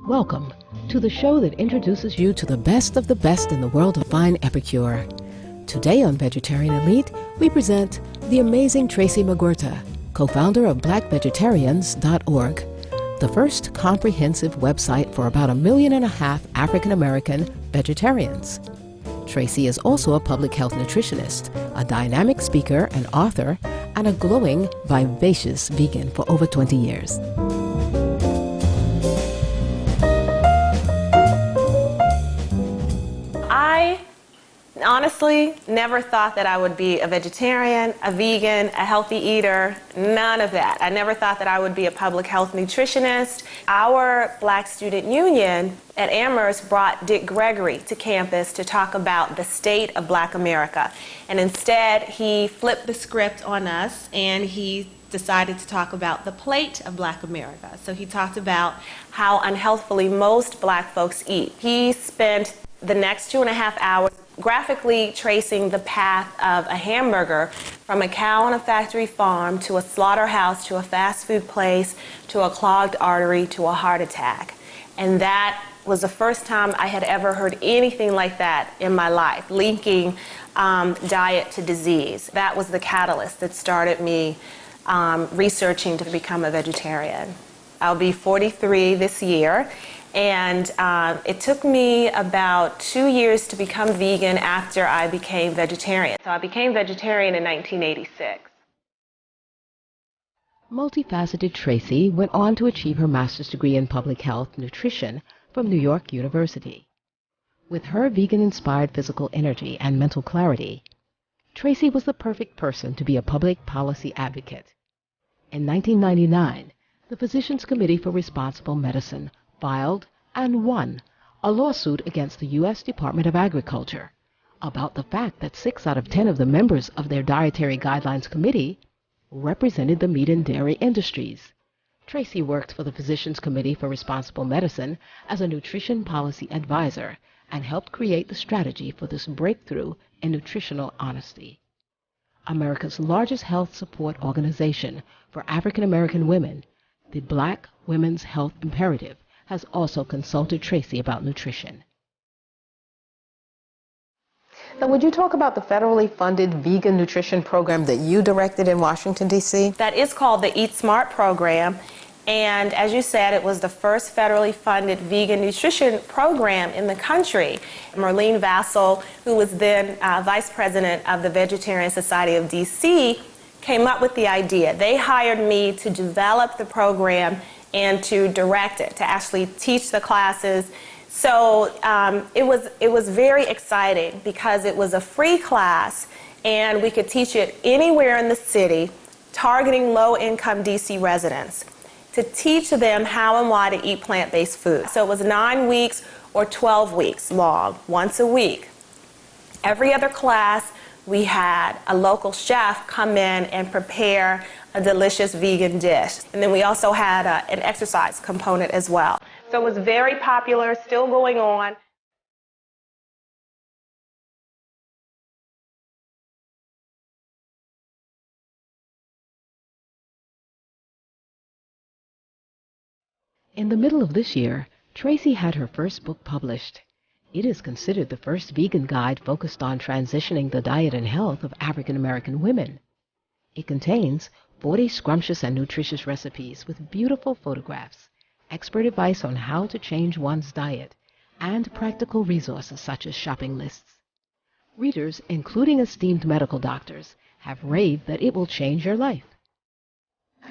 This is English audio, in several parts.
Welcome to the show that introduces you to the best of the best in the world of fine epicure. Today on Vegetarian Elite, we present the amazing Tracye McQuirter, co-founder of BlackVegetarians.org, the first comprehensive website for about 1.5 million African-American vegetarians. Tracye is also a public health nutritionist, a dynamic speaker and author, and a glowing, vivacious vegan for over 20 years. I honestly never thought that I would be a vegetarian, a vegan, a healthy eater, none of that. I never thought that I would be a public health nutritionist. Our Black Student Union at Amherst brought Dick Gregory to campus to talk about the state of Black America. And instead, he flipped the script on us and he decided to talk about the plate of Black America. So he talked about how unhealthfully most Black folks eat. He spent the next 2.5 hours graphically tracing the path of a hamburger from a cow on a factory farm to a slaughterhouse to a fast food place to a clogged artery to a heart attack. And that was the first time I had ever heard anything like that in my life, linking diet to disease. That was the catalyst that started me researching to become a vegetarian. I'll be 43 this year. And it took me about 2 years to become vegan after I became vegetarian. So I became vegetarian in 1986. Multifaceted Tracye went on to achieve her master's degree in public health nutrition from New York University. With her vegan-inspired physical energy and mental clarity, Tracye was the perfect person to be a public policy advocate. In 1999, the Physicians Committee for Responsible Medicine filed and won a lawsuit against the U.S. Department of Agriculture about the fact that 6 out of 10 of the members of their Dietary Guidelines Committee represented the meat and dairy industries. Tracye worked for the Physicians Committee for Responsible Medicine as a nutrition policy advisor and helped create the strategy for this breakthrough in nutritional honesty. America's largest health support organization for African American women, the Black Women's Health Imperative, has also consulted Tracye about nutrition. Now, would you talk about the federally funded vegan nutrition program that you directed in Washington, D.C.? That is called the Eat Smart program. And as you said, it was the first federally funded vegan nutrition program in the country. Marlene Vassell, who was then vice president of the Vegetarian Society of D.C., came up with the idea. They hired me to develop the program and to direct it, to actually teach the classes. So it was very exciting because it was a free class and we could teach it anywhere in the city, targeting low-income DC residents, to teach them how and why to eat plant-based food. So it was 9 weeks or 12 weeks long, once a week. Every other class, we had a local chef come in and prepare a delicious vegan dish. And then we also had an exercise component as well. So it was very popular, still going on. In the middle of this year, Tracye had her first book published. It is considered the first vegan guide focused on transitioning the diet and health of African American women. It contains 40 scrumptious and nutritious recipes with beautiful photographs, expert advice on how to change one's diet, and practical resources such as shopping lists. Readers, including esteemed medical doctors, have raved that it will change your life.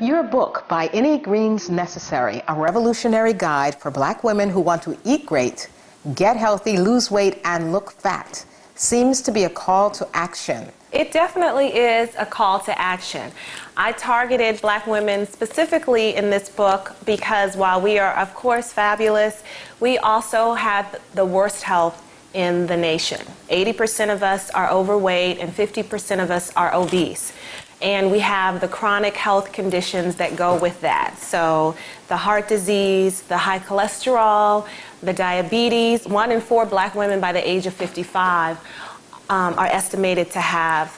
Your book, By Any Means Necessary, a revolutionary guide for Black women who want to eat great, get healthy, lose weight, and look fat, seems to be a call to action. It definitely is a call to action. I targeted Black women specifically in this book because while we are, of course, fabulous, we also have the worst health in the nation. 80% of us are overweight and 50% of us are obese. And we have the chronic health conditions that go with that. So the heart disease, the high cholesterol, the diabetes. 1 in 4 Black women by the age of 55 are estimated to have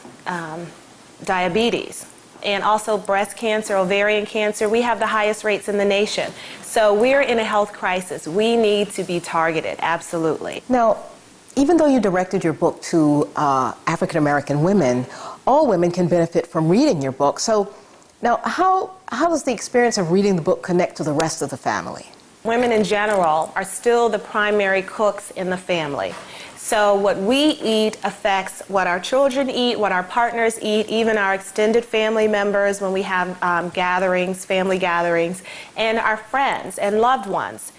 diabetes. and also breast cancer, ovarian cancer. We have the highest rates in the nation. So we're in a health crisis. We need to be targeted, absolutely. Now, even though you directed your book to African American women, all women can benefit from reading your book. So now, how does the experience of reading the book connect to the rest of the family? Women in general are still the primary cooks in the family. So what we eat affects what our children eat, what our partners eat, even our extended family members when we have gatherings, family gatherings, and our friends and loved ones.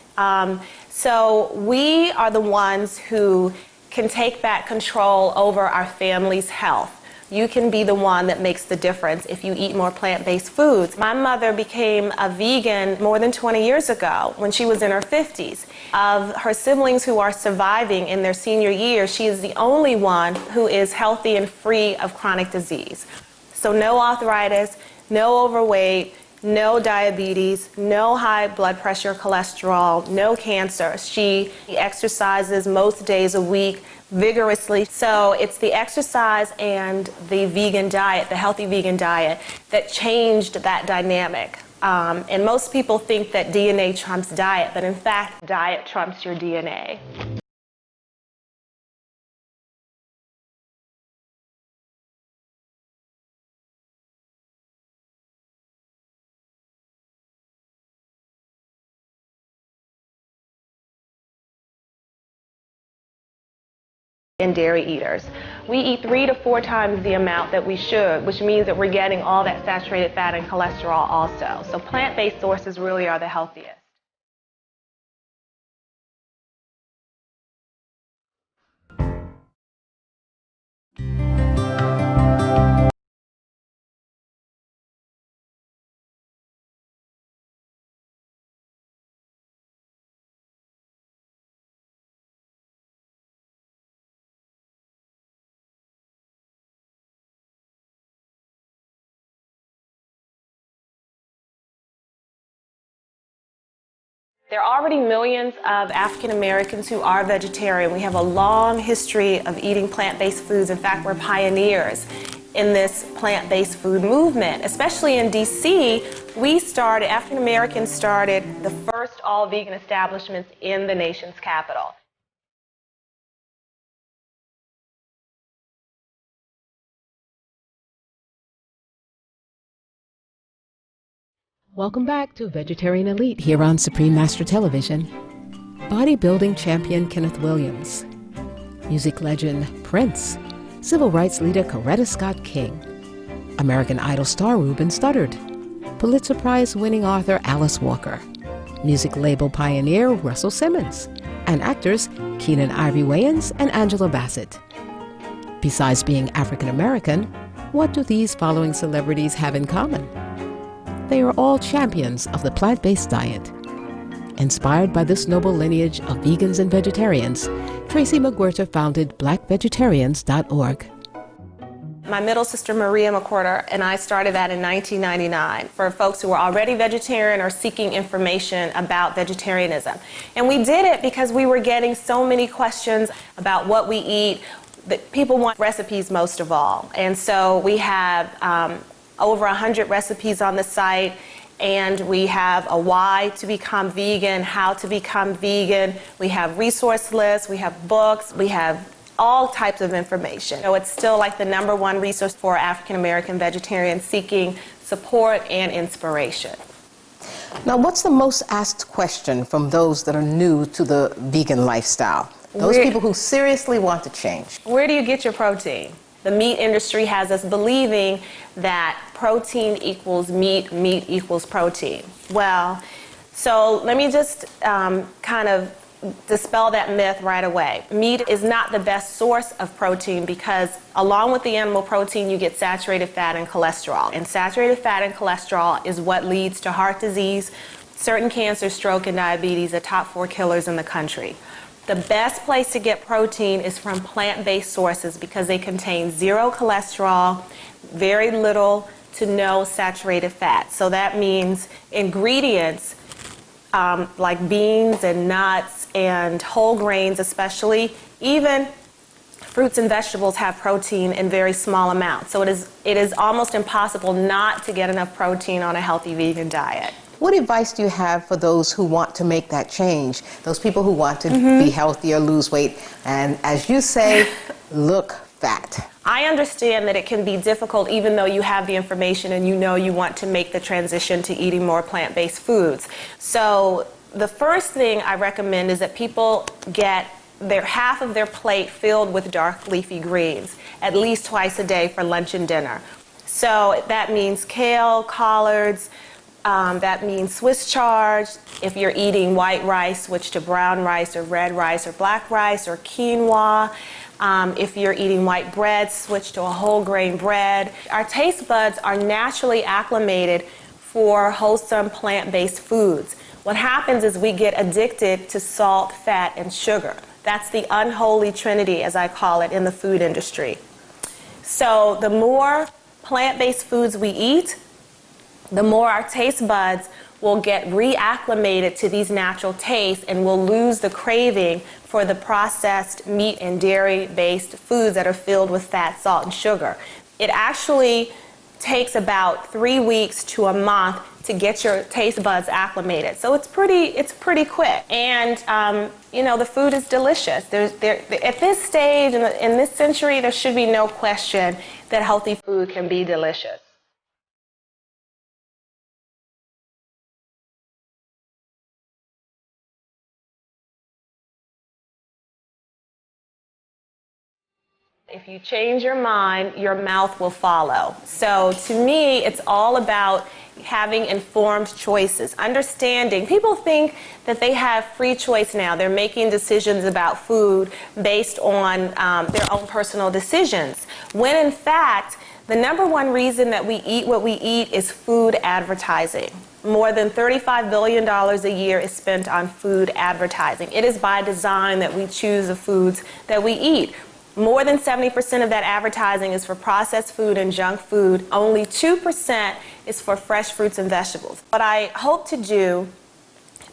So we are the ones who can take back control over our family's health. You can be the one that makes the difference if you eat more plant-based foods. My mother became a vegan more than 20 years ago when she was in her 50s. Of her siblings who are surviving in their senior years, she is the only one who is healthy and free of chronic disease. So no arthritis, no overweight, no diabetes, no high blood pressure, cholesterol, no cancer. She exercises most days a week vigorously. So it's the exercise and the vegan diet, the healthy vegan diet, that changed that dynamic. And most people think that DNA trumps diet, but in fact, diet trumps your DNA. And dairy eaters. We eat 3 to 4 times the amount that we should, which means that we're getting all that saturated fat and cholesterol also. So plant-based sources really are the healthiest. There are already millions of African Americans who are vegetarian. We have a long history of eating plant-based foods. In fact, we're pioneers in this plant-based food movement. Especially in DC, African Americans started the first all-vegan establishments in the nation's capital. Welcome back to Vegetarian Elite here on Supreme Master Television. Bodybuilding champion Kenneth Williams, music legend Prince, civil rights leader Coretta Scott King, American Idol star Ruben Studdard, Pulitzer Prize winning author Alice Walker, music label pioneer Russell Simmons, and actors Keenan Ivory Wayans and Angela Bassett. Besides being African American, what do these following celebrities have in common? They are all champions of the plant-based diet. Inspired by this noble lineage of vegans and vegetarians, Tracye McQuirter founded BlackVegetarians.org. My middle sister Maria McQuirter and I started that in 1999 for folks who were already vegetarian or seeking information about vegetarianism. And we did it because we were getting so many questions about what we eat. That people want recipes most of all. And so we have over 100 recipes on the site, and we have a why to become vegan, how to become vegan. We have resource lists, we have books, we have all types of information. So it's still like the #1 resource for African American vegetarians seeking support and inspiration. Now, what's the most asked question from those that are new to the vegan lifestyle? Those people who seriously want to change. Where do you get your protein? The meat industry has us believing that protein equals meat, meat equals protein. Well, so let me just kind of dispel that myth right away. Meat is not the best source of protein because along with the animal protein, you get saturated fat and cholesterol. And saturated fat and cholesterol is what leads to heart disease, certain cancer, stroke, and diabetes, the top 4 killers in the country. The best place to get protein is from plant-based sources because they contain 0 cholesterol, very little to no saturated fat. So that means ingredients like beans and nuts and whole grains especially, even fruits and vegetables have protein in very small amounts. So it is almost impossible not to get enough protein on a healthy vegan diet. What advice do you have for those who want to make that change? Those people who want to be healthier, lose weight, and as you say, look fat. I understand that it can be difficult even though you have the information and you know you want to make the transition to eating more plant-based foods. So the first thing I recommend is that people get half of their plate filled with dark leafy greens at least twice a day for lunch and dinner. So that means kale, collards, that means Swiss chard. If you're eating white rice, switch to brown rice or red rice or black rice or quinoa. If you're eating white bread, switch to a whole grain bread. Our taste buds are naturally acclimated for wholesome plant-based foods. What happens is we get addicted to salt, fat, and sugar. That's the unholy trinity, as I call it, in the food industry. So the more plant-based foods we eat, the more our taste buds will get reacclimated to these natural tastes and we'll lose the craving for the processed meat and dairy-based foods that are filled with fat, salt, and sugar. It actually takes about 3 weeks to a month to get your taste buds acclimated. So it's pretty quick. And you know, the food is delicious. At this stage, in this century, there should be no question that healthy food can be delicious. If you change your mind, your mouth will follow. So to me, it's all about having informed choices, understanding. People think that they have free choice now. They're making decisions about food based on their own personal decisions, when in fact, the number one reason that we eat what we eat is food advertising. More than $35 billion a year is spent on food advertising. It is by design that we choose the foods that we eat. More than 70% of that advertising is for processed food and junk food. Only 2% is for fresh fruits and vegetables. What I hope to do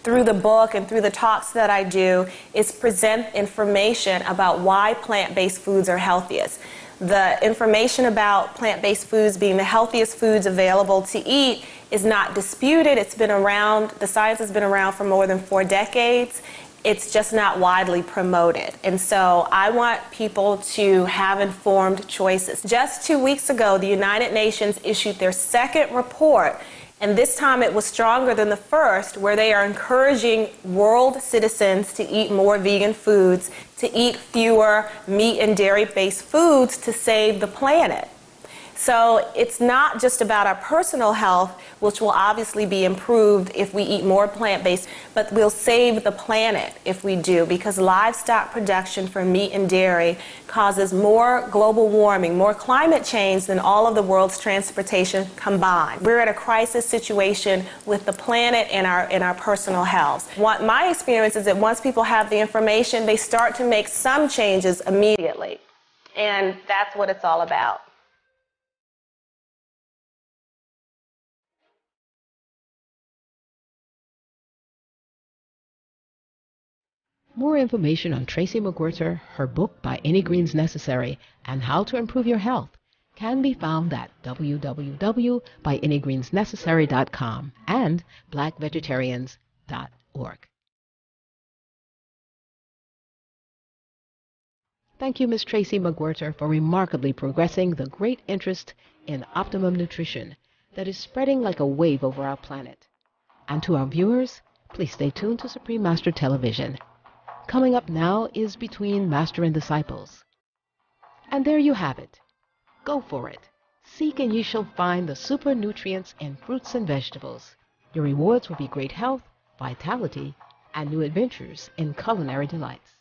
through the book and through the talks that I do is present information about why plant-based foods are healthiest. The information about plant-based foods being the healthiest foods available to eat is not disputed. It's been around, the science has been around for more than 4 decades. It's just not widely promoted. And so I want people to have informed choices. Just 2 weeks ago, the United Nations issued their second report, and this time it was stronger than the first, where they are encouraging world citizens to eat more vegan foods, to eat fewer meat and dairy-based foods to save the planet. So it's not just about our personal health, which will obviously be improved if we eat more plant-based, but we'll save the planet if we do, because livestock production for meat and dairy causes more global warming, more climate change than all of the world's transportation combined. We're at a crisis situation with the planet and our personal health. My experience is that once people have the information, they start to make some changes immediately. And that's what it's all about. More information on Tracye McQuirter, her book By Any Greens Necessary, and how to improve your health can be found at www.byanyGreensNecessary.com and BlackVegetarians.org. Thank you, Ms. Tracye McQuirter, for remarkably progressing the great interest in optimum nutrition that is spreading like a wave over our planet. And to our viewers, please stay tuned to Supreme Master Television. Coming up now is Between Master and Disciples. And there you have it. Go for it. Seek and you shall find the super nutrients in fruits and vegetables. Your rewards will be great health, vitality, and new adventures in culinary delights.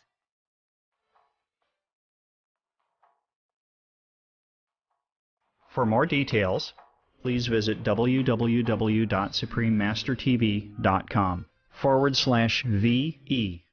For more details, please visit www.suprememastertv.com/VE.